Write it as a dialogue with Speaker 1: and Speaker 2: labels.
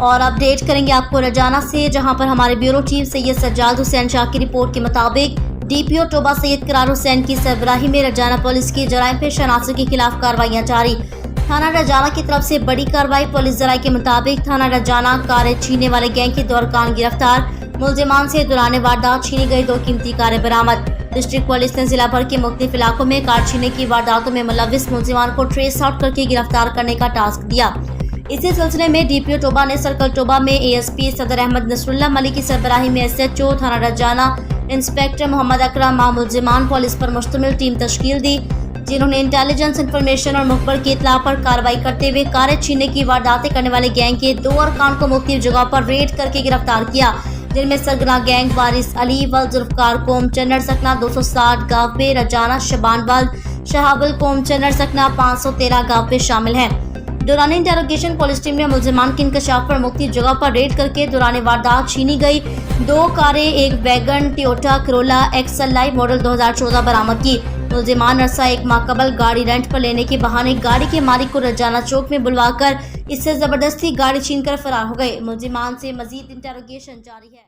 Speaker 1: और अपडेट करेंगे आपको रजाना से, जहां पर हमारे ब्यूरो चीफ सैयद सज्जाद हुसैन शाह की रिपोर्ट के मुताबिक डीपीओ टोबा सैयद करार हुसैन की सरबराही में रजाना पुलिस की जराइम पेश अनासर के खिलाफ कार्रवाइयां जारी। थाना रजाना की तरफ से बड़ी कार्रवाई। पुलिस जराये के मुताबिक थाना रजाना कारें छीनने वाले गैंग के 2 अरकान गिरफ्तार। मुलजिमान से दौरान वारदात छीनी गई 2 कीमती कारें बरामद। डिस्ट्रिक्ट पुलिस ने जिला भर के मुख्तलिफ इलाकों में कार छीनने की वारदातों में मुलविस मुलजिमान को ट्रेस आउट करके गिरफ्तार करने का टास्क दिया। इसी सिलसिले में डीपीओ टोबा ने सर्कल टोबा में एएसपी सदर अहमद नसरुल्लाह मलिक की सरबराही में एसएचओ थाना रजाना इंस्पेक्टर मोहम्मद अकरम मुलजिमान पुलिस पर मुश्तमिल टीम तश्कील दी, जिन्होंने इंटेलिजेंस इंफॉर्मेशन और मुखबर की इत्तला पर कार्रवाई करते हुए कारें छीनने की वारदातें करने वाले गैंग के 2 अरकान को मुख्तलिफ जगह पर रेड करके गिरफ्तार किया, जिनमें सरगना गैंग, वारिस अली वल जुल्फकार कोम चन्नर सकना 260 गांव पे रजाना, शबानवाल शहाबुल कोम चन्नर सकना 513 गांव पे शामिल हैं। दौरान इंटेरोगेशन पुलिस टीम ने मुलजिमान के इंकशाफ पर मुख्तलिफ जगह पर रेड करके दौरान वारदात छीनी गई 2 कारें, एक वैगन टोयोटा करोला एक्सल लाइव मॉडल 2014 बरामद की। मुलजिमान अरसा 1 माह कबल गाड़ी रेंट पर लेने के बहाने गाड़ी के मालिक को रजाना चौक में बुलवाकर इससे जबरदस्ती गाड़ी छीनकर फरार हो गए। मुलजिमान से मजीद इंटेरोगेशन जारी है।